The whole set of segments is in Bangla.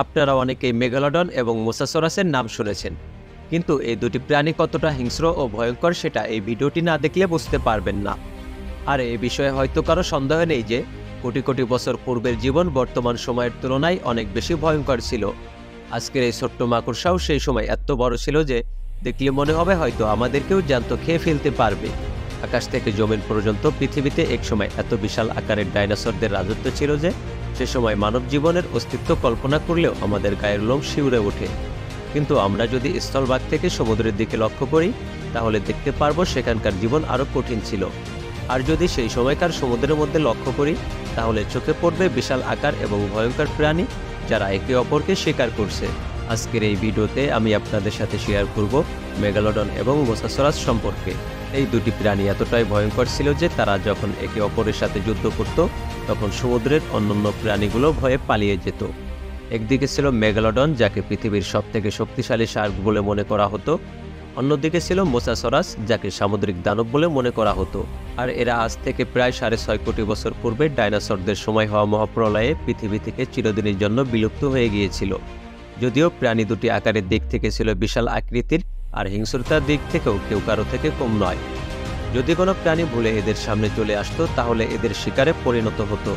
আপনারা অনেকেই মেগালোডন এবং মোসাসরাসের নাম শুনেছেন, কিন্তু এই দুটি প্রাণী কতটা হিংস্র ও ভয়ঙ্কর সেটা এই ভিডিওটি না দেখলে বুঝতে পারবেন না। আর এই বিষয়ে হয়তো কারো সন্দেহ নেই যে কোটি কোটি বছর পূর্বের জীবন বর্তমান সময়ের তুলনায় অনেক বেশি ভয়ঙ্কর ছিল। আজকের এই ছোট্ট মাকড়সাও সেই সময় এত বড় ছিল যে দেখলে মনে হবে হয়তো আমাদেরকেও জ্যান্ত খেয়ে ফেলতে পারবে। আকাশ থেকে জমিন পর্যন্ত পৃথিবীতে একসময় এত বিশাল আকারের ডাইনোসরদের রাজত্ব ছিল যে সে সময় মানব জীবনের অস্তিত্ব কল্পনা করলেও আমাদের গায়ের লোম শিউরে ওঠে। কিন্তু আমরা যদি স্থলভাগ থেকে সমুদ্রের দিকে লক্ষ্য করি তাহলে দেখতে পারবো সেখানকার জীবন আরও কঠিন ছিল। আর যদি সেই সময়কার সমুদ্রের মধ্যে লক্ষ্য করি তাহলে চোখে পড়বে বিশাল আকার এবং ভয়ঙ্কর প্রাণী যারা একে অপরকে শিকার করছে। আজকের এই ভিডিওতে আমি আপনাদের সাথে শেয়ার করব মেগালোডন এবং মোসাসরাস সম্পর্কে। এই দুটি প্রাণী এতটাই ভয়ঙ্কর ছিল যে তারা যখন একে অপরের সাথে যুদ্ধ করত তখন সমুদ্রের অন্যান্য প্রাণীগুলো ভয়ে পালিয়ে যেত। একদিকে ছিল মেগালোডন, যাকে পৃথিবীর সবথেকে শক্তিশালী শার্ক বলে মনে করা হতো। অন্যদিকে ছিল মোসাসরাস, যাকে সামুদ্রিক দানব বলে মনে করা হতো। আর এরা আজ থেকে প্রায় 6.5 কোটি বছর পূর্বে ডাইনোসরদের সময় হওয়া মহাপ্রলয়ে পৃথিবী থেকে চিরদিনের জন্য বিলুপ্ত হয়ে গিয়েছিল। যদিও প্রাণী দুটি আকারের দিক থেকে ছিল বিশাল আকৃতির, আর হিংস্রতার দিক থেকেও কেউ কারো থেকে কম নয়। যদি কোনো প্রাণী ভুলে এদের সামনে চলে আসতো তাহলে এদের শিকারে পরিণত হতো।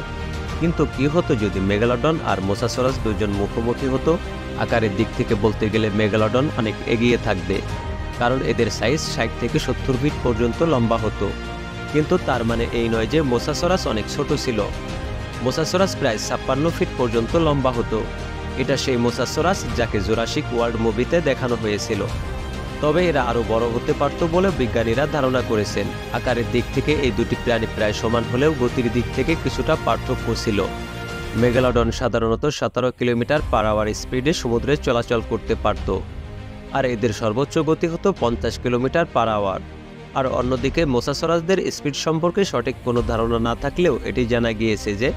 কিন্তু কি হতো যদি মেগালোডন আর মোসাসরাস দুজন মুখোমুখি হতো? আকারের দিক থেকে বলতে গেলে মেগালোডন অনেক এগিয়ে থাকবে, কারণ এদের সাইজ 60 থেকে 70 ফিট পর্যন্ত লম্বা হতো। কিন্তু তার মানে এই নয় যে মোসাসরাস অনেক ছোট ছিল। মোসাসরাস প্রায় 56 ফিট পর্যন্ত লম্বা হতো। এটা সেই মোসাসরাস যাকে জুরাসিক ওয়ার্ল্ড মুভিতে দেখানো হয়েছিল। তবে এরা আরও বড় হতে পারত বলে বিজ্ঞানীরা ধারণা করেছেন। আকারের দিক থেকে এই দুটি প্রাণী প্রায় সমান হলেও গতির দিক থেকে কিছুটা পার্থক্য ছিল। মেগালোডন সাধারণত 17 কিলোমিটার পার আওয়ার স্পিডে সমুদ্রে চলাচল করতে পারত, আর এদের সর্বোচ্চ গতি হতো 50 কিলোমিটার পার আওয়ার। আর অন্যদিকে মোসাসরাসদের স্পিড সম্পর্কে সঠিক কোনো ধারণা না থাকলেও এটি জানা গিয়েছে যে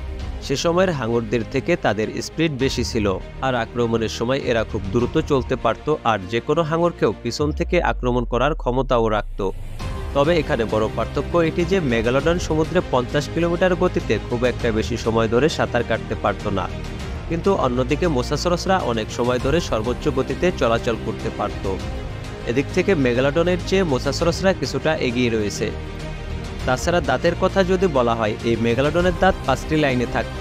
সে সময়ের হাঙরদের থেকে তাদের স্পিড বেশি ছিল, আর আক্রমণের সময় এরা খুব দ্রুত চলতে পারত আর যে কোনো হাঙরকেও পিছন থেকে আক্রমণ করার ক্ষমতাও রাখত। তবে এখানে বড় পার্থক্য এটি যে মেগালোডন সমুদ্রে 50 কিলোমিটার গতিতে খুব একটা বেশি সময় ধরে সাঁতার কাটতে পারত না, কিন্তু অন্যদিকে মোসাসরাসরা অনেক সময় ধরে সর্বোচ্চ গতিতে চলাচল করতে পারত। এদিক থেকে মেগালোডনের চেয়ে মোসাসরাসরা কিছুটা এগিয়ে রয়েছে। তাছাড়া দাঁতের কথা যদি বলা হয়, এই মেগালোডনের দাঁত 5টি লাইনে থাকত।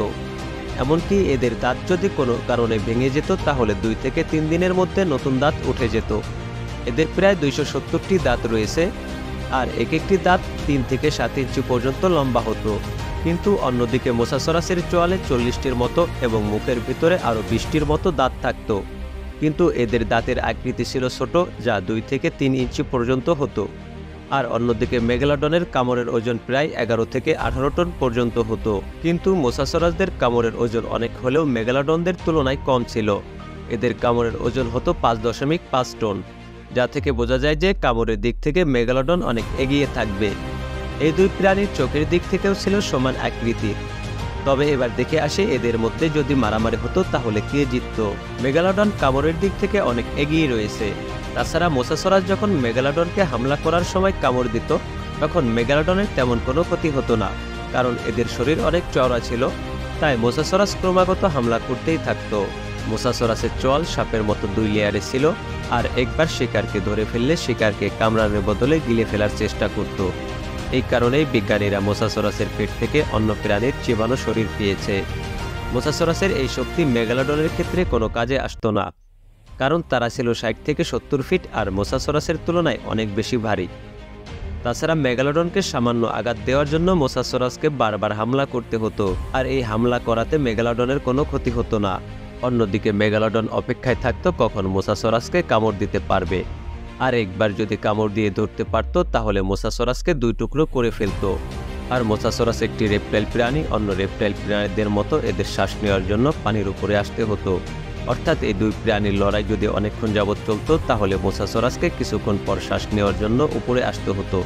এমনকি এদের দাঁত যদি কোনো কারণে ভেঙে যেত তাহলে 2 থেকে 3 দিনের মধ্যে নতুন দাঁত উঠে যেত। এদের প্রায় 270টি দাঁত রয়েছে, আর এক একটি দাঁত 3 থেকে 7 ইঞ্চি পর্যন্ত লম্বা হতো। কিন্তু অন্যদিকে মোসাসরাসের চোয়ালে 40টির মতো এবং মুখের ভিতরে আরও 20টির মতো দাঁত থাকত। কিন্তু এদের দাঁতের আকৃতি ছিল ছোট, যা 2 থেকে 3 ইঞ্চি পর্যন্ত হতো। আর অন্যদিকে মেগালোডনের কামড়ের ওজন প্রায় 11 থেকে 18 টন পর্যন্ত হতো। কিন্তু মোসাসরাসদের কামড়ের ওজন অনেক হলেও মেগালোডনদের তুলনায় কম ছিল। এদের কামড়ের ওজন হতো 5.5 টন, যা থেকে বোঝা যায় যে কামড়ের দিক থেকে মেগালোডন অনেক এগিয়ে থাকবে। এই দুই প্রাণীর চোখের দিক থেকেও ছিল সমান আকৃতির। তবে এবার দেখে আসে এদের মধ্যে যদি মারামারি হতো তাহলে কে জিতত। মেগালোডন কামড়ের দিক থেকে অনেক এগিয়ে রয়েছে। তাছাড়া মোসাসরাস যখন মেগালোডনকে হামলা করার সময় কামড় দিত তখন মেগালোডনের তেমন কোনো ক্ষতি হতো না, কারণ এদের শরীর অনেক চওড়া ছিল। তাই মোসাসরাস ক্রমাগত হামলা করতেই থাকত। মোসাসরাসের চোয়াল সাপের মতো 2 লেয়ারে ছিল, আর একবার শিকারকে ধরে ফেললে শিকারকে কামড়ানোর বদলে গিলে ফেলার চেষ্টা করত। এই কারণেই বিজ্ঞানীরা মোসাসরাসের পেট থেকে অন্য প্রাণীর চিবানো শরীর পেয়েছে। মোসাসরাসের এই শক্তি মেগালোডনের ক্ষেত্রে কোনো কাজে আসতো না, কারণ তারা ছিল 60 থেকে 70 ফিট আর মোসাসরাসের তুলনায় অনেক বেশি ভারী। তাছাড়া মেগালোডনকে সামান্য আঘাত দেওয়ার জন্য মোসাসরাসকে বারবার হামলা করতে হতো, আর এই হামলা করাতে মেগালোডনের কোনো ক্ষতি হতো না। অন্যদিকে মেগালোডন অপেক্ষায় থাকতো কখন মোসাসরাসকে কামড় দিতে পারবে, আর একবার যদি কামড় দিয়ে ধরতে পারত তাহলে মোসাসরাসকে 2 টুকরো করে ফেলত। আর মোসাসরাস একটি রেপটাইল প্রাণী, অন্য রেপটাইল প্রাণীদের মতো এদের শ্বাস নেওয়ার জন্য পানির উপরে আসতে হতো। অর্থাৎ এই দুই প্রাণীর লড়াই যদি অনেকক্ষণ যাবৎ চলত তাহলে মোসাসরাসকে কিছুক্ষণ পর শ্বাস নেওয়ার জন্য উপরে আসতে হতো,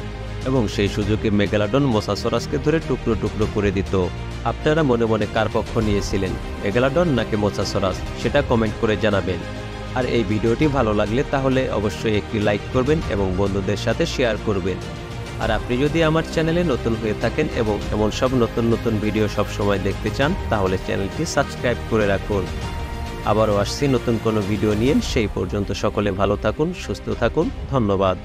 এবং সেই সুযোগে মেগালোডন মোসাসরাসকে ধরে টুকরো টুকরো করে দিত। আপনারা মনে মনে কার পক্ষ নিয়েছিলেন, মেগালোডন নাকি মোসাসরাস, সেটা কমেন্ট করে জানাবেন। আর এই ভিডিওটি ভালো লাগলে তাহলে অবশ্যই একটি লাইক করবেন এবং বন্ধুদের সাথে শেয়ার করবেন। আর আপনি যদি আমার চ্যানেলে নতুন হয়ে থাকেন এবং এমন সব নতুন নতুন ভিডিও সব সময় দেখতে চান তাহলে চ্যানেলটি সাবস্ক্রাইব করে রাখুন। আবারও আসছি নতুন কোনো ভিডিও নিয়ে। সেই পর্যন্ত সকলে ভালো থাকুন, সুস্থ থাকুন। ধন্যবাদ।